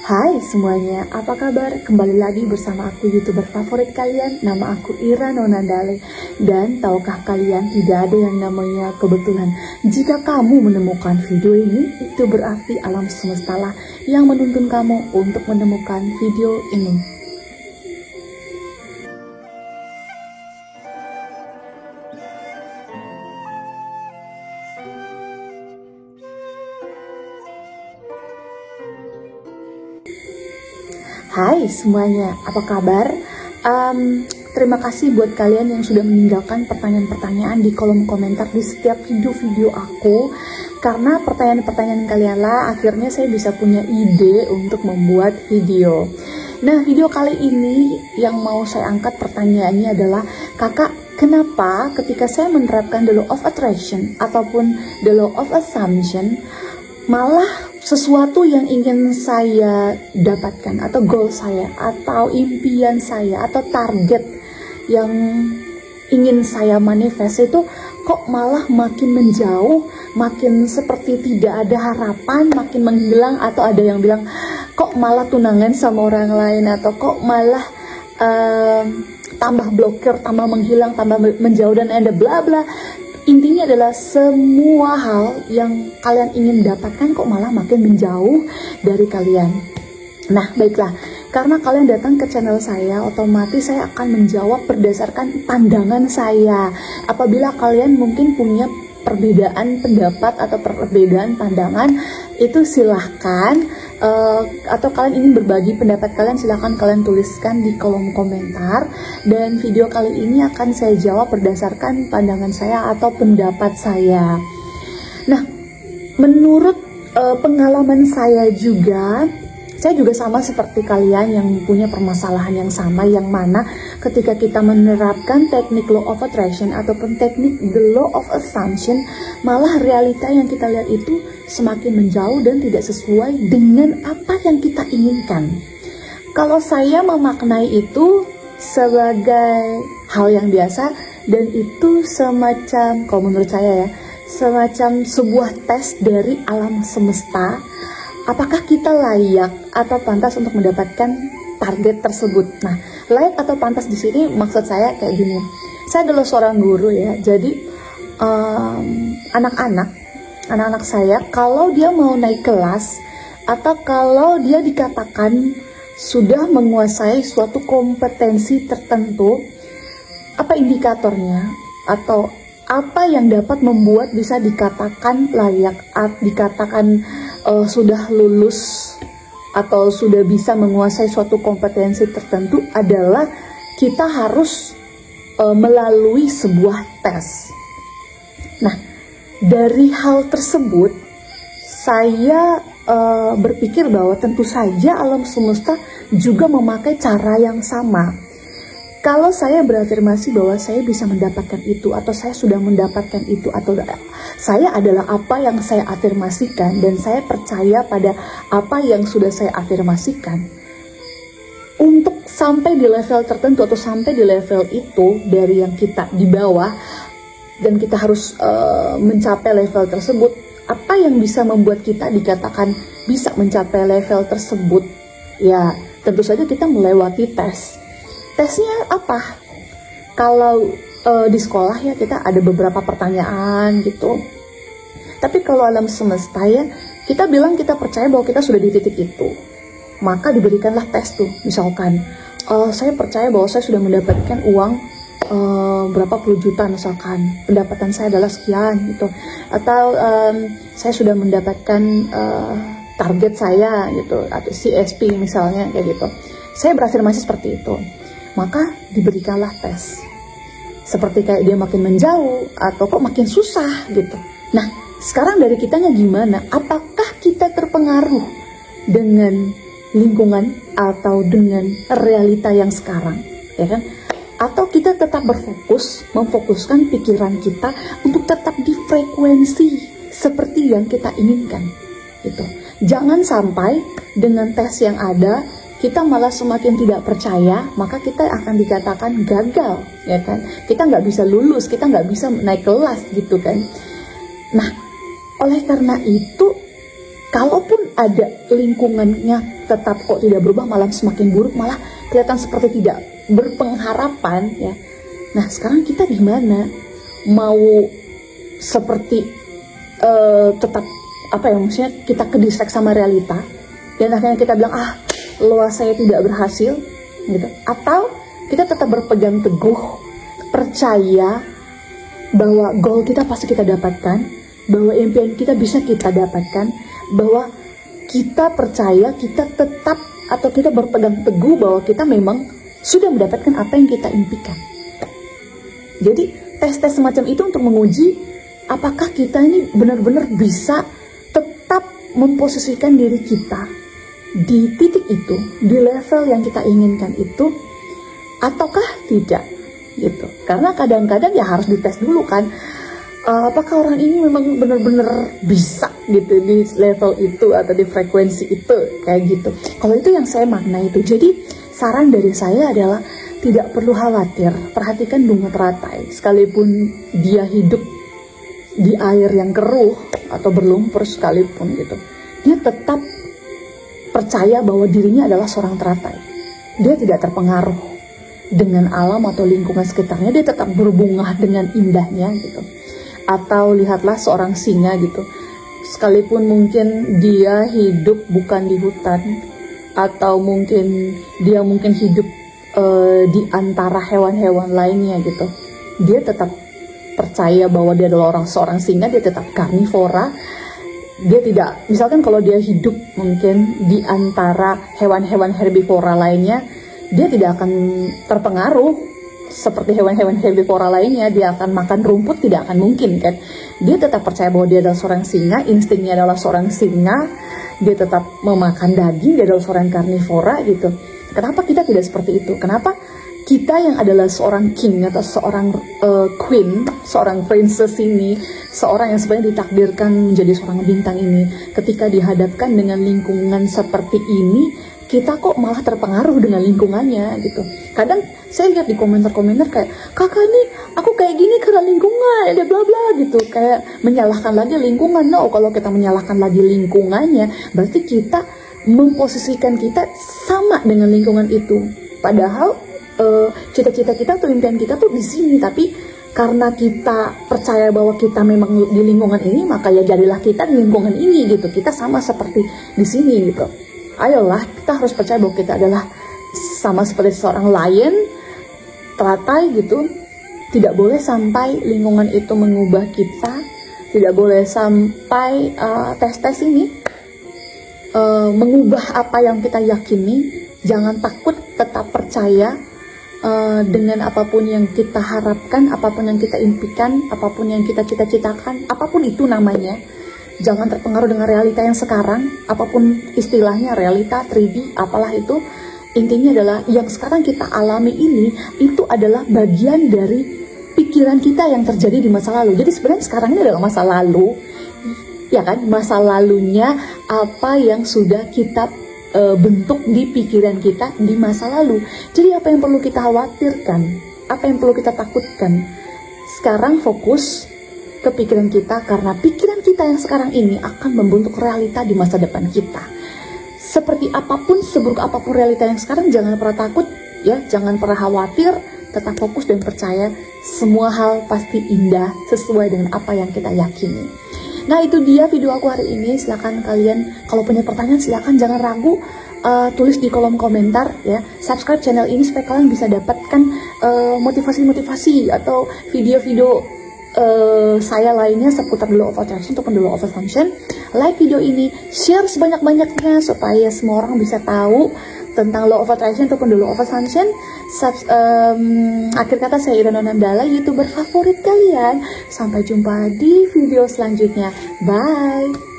Hai semuanya, apa kabar? Kembali lagi bersama aku YouTuber favorit kalian. Nama aku Ira Nonandale. Dan tahukah kalian, tidak ada yang namanya kebetulan. Jika kamu menemukan video ini, itu berarti alam semesta lah yang menuntun kamu untuk menemukan video ini. Hai semuanya, apa kabar? Terima kasih buat kalian yang sudah meninggalkan pertanyaan-pertanyaan di kolom komentar di setiap video-video aku. Karena pertanyaan-pertanyaan kalian lah akhirnya saya bisa punya ide untuk membuat video. Nah, video kali ini yang mau saya angkat pertanyaannya adalah, kakak, kenapa ketika saya menerapkan the law of attraction ataupun the law of assumption, malah sesuatu yang ingin saya dapatkan atau goal saya atau impian saya atau target yang ingin saya manifest itu kok malah makin menjauh, makin seperti tidak ada harapan, makin menghilang, atau ada yang bilang kok malah tunangan sama orang lain, atau kok malah tambah blokir, tambah menghilang, tambah menjauh, dan ada bla bla. Intinya adalah semua hal yang kalian ingin dapatkan kok malah makin menjauh dari kalian. Nah, baiklah, karena kalian datang ke channel saya, otomatis saya akan menjawab berdasarkan pandangan saya. Apabila kalian mungkin punya perbedaan pendapat atau perbedaan pandangan, itu silahkan, atau kalian ingin berbagi pendapat kalian, silahkan kalian tuliskan di kolom komentar, dan video kali ini akan saya jawab berdasarkan pandangan saya atau pendapat saya. Nah, menurut pengalaman saya juga sama seperti kalian yang punya permasalahan yang sama, yang mana ketika kita menerapkan teknik law of attraction ataupun teknik the law of assumption, malah realita yang kita lihat itu semakin menjauh dan tidak sesuai dengan apa yang kita inginkan. Kalau saya memaknai itu sebagai hal yang biasa, dan itu semacam, kalau menurut saya ya, semacam sebuah tes dari alam semesta. Apakah kita layak atau pantas untuk mendapatkan target tersebut? Nah, layak atau pantas di sini maksud saya kayak gini. Saya adalah seorang guru ya, jadi anak-anak saya kalau dia mau naik kelas atau kalau dia dikatakan sudah menguasai suatu kompetensi tertentu, apa indikatornya atau apa yang dapat membuat bisa dikatakan layak, dikatakan sudah lulus atau sudah bisa menguasai suatu kompetensi tertentu adalah kita harus melalui sebuah tes. Nah, dari hal tersebut saya berpikir bahwa tentu saja alam semesta juga memakai cara yang sama. Kalau saya berafirmasi bahwa saya bisa mendapatkan itu, atau saya sudah mendapatkan itu, atau saya adalah apa yang saya afirmasikan, dan saya percaya pada apa yang sudah saya afirmasikan, untuk sampai di level tertentu atau sampai di level itu dari yang kita di bawah, dan kita harus mencapai level tersebut, apa yang bisa membuat kita dikatakan bisa mencapai level tersebut? Ya, tentu saja kita melewati tes. Tesnya apa? Kalau di sekolah ya kita ada beberapa pertanyaan gitu. Tapi kalau alam semesta ya, kita bilang kita percaya bahwa kita sudah di titik itu. Maka diberikanlah tes tuh. Misalkan, saya percaya bahwa saya sudah mendapatkan uang berapa puluh juta misalkan. Pendapatan saya adalah sekian gitu. Atau saya sudah mendapatkan target saya gitu, atau CSP misalnya kayak gitu. Saya berafirmasi seperti itu. Maka diberikanlah tes. Seperti kayak dia makin menjauh atau kok makin susah gitu. Nah, sekarang dari kitanya gimana? Apakah kita terpengaruh dengan lingkungan atau dengan realita yang sekarang, ya kan? Atau kita tetap memfokuskan pikiran kita untuk tetap di frekuensi seperti yang kita inginkan gitu. Jangan sampai dengan tes yang ada kita malah semakin tidak percaya, maka kita akan dikatakan gagal, ya kan? Kita nggak bisa lulus, kita nggak bisa naik kelas gitu kan. Nah, oleh karena itu, kalaupun ada lingkungannya tetap kok tidak berubah, malah semakin buruk, malah kelihatan seperti tidak berpengharapan ya. Nah sekarang kita gimana? Mau seperti tetap apa ya, maksudnya kita kedistract sama realita dan akhirnya kita bilang luas saya tidak berhasil gitu, atau kita tetap berpegang teguh, percaya bahwa goal kita pasti kita dapatkan, bahwa impian kita bisa kita dapatkan, bahwa kita percaya, kita tetap atau kita berpegang teguh bahwa kita memang sudah mendapatkan apa yang kita impikan. Jadi tes-tes semacam itu untuk menguji apakah kita ini benar-benar bisa tetap memposisikan diri kita di titik itu, di level yang kita inginkan itu, ataukah tidak gitu. Karena kadang-kadang ya harus dites dulu kan, apakah orang ini memang benar-benar bisa gitu di level itu atau di frekuensi itu, kayak gitu. Kalau itu yang saya makna itu. Jadi saran dari saya adalah tidak perlu khawatir, perhatikan bunga teratai, sekalipun dia hidup di air yang keruh atau berlumpur sekalipun gitu, dia tetap percaya bahwa dirinya adalah seorang teratai. Dia tidak terpengaruh dengan alam atau lingkungan sekitarnya, dia tetap berbunga dengan indahnya gitu. Atau lihatlah seorang singa gitu, sekalipun mungkin dia hidup bukan di hutan, atau mungkin dia hidup di antara hewan-hewan lainnya gitu, dia tetap percaya bahwa dia adalah seorang singa, dia tetap karnivora. Dia tidak, misalkan kalau dia hidup mungkin di antara hewan-hewan herbivora lainnya, dia tidak akan terpengaruh seperti hewan-hewan herbivora lainnya, dia akan makan rumput, tidak akan mungkin kan. Dia tetap percaya bahwa dia adalah seorang singa, instingnya adalah seorang singa, dia tetap memakan daging, dia adalah seorang karnivora gitu. Kenapa kita tidak seperti itu? Kenapa kita yang adalah seorang king atau seorang queen, seorang princess ini, seorang yang sebenarnya ditakdirkan menjadi seorang bintang ini, ketika dihadapkan dengan lingkungan seperti ini, kita kok malah terpengaruh dengan lingkungannya gitu. Kadang saya lihat di komentar-komentar kayak, kakak nih aku kayak gini karena lingkungan, ada bla bla gitu, kayak menyalahkan lagi lingkungan. No, kalau kita menyalahkan lagi lingkungannya, berarti kita memposisikan kita sama dengan lingkungan itu. Padahal cita-cita kita atau impian kita tuh di sini, tapi karena kita percaya bahwa kita memang di lingkungan ini, maka ya jadilah kita di lingkungan ini gitu. Kita sama seperti di sini gitu. Ayolah, kita harus percaya bahwa kita adalah sama seperti seorang lion, teratai gitu. Tidak boleh sampai lingkungan itu mengubah kita. Tidak boleh sampai tes-tes ini mengubah apa yang kita yakini. Jangan takut, tetap percaya dengan apapun yang kita harapkan, apapun yang kita impikan, apapun yang kita cita-citakan, apapun itu namanya. Jangan terpengaruh dengan realita yang sekarang, apapun istilahnya, realita, 3D, apalah itu. Intinya adalah yang sekarang kita alami ini, itu adalah bagian dari pikiran kita yang terjadi di masa lalu. Jadi sebenarnya sekarang ini adalah masa lalu, ya kan? Masa lalunya apa yang sudah kita bentuk di pikiran kita di masa lalu. Jadi apa yang perlu kita khawatirkan, apa yang perlu kita takutkan, sekarang fokus ke pikiran kita, karena pikiran kita yang sekarang ini akan membentuk realita di masa depan kita. Seperti apapun, seburuk apapun realita yang sekarang, jangan pernah takut ya, jangan pernah khawatir, tetap fokus dan percaya semua hal pasti indah sesuai dengan apa yang kita yakini. Nah itu dia video aku hari ini. Silahkan kalian kalau punya pertanyaan, silahkan jangan ragu, tulis di kolom komentar ya. Subscribe channel ini supaya kalian bisa dapatkan motivasi-motivasi atau video-video saya lainnya seputar the law of attraction ataupun the law of assumption. Like video ini, share sebanyak-banyaknya supaya semua orang bisa tahu tentang law of attraction ataupun the law of assumption. Akhir kata, saya Ira Nonandala, YouTuber favorit kalian. Sampai jumpa di video selanjutnya. Bye.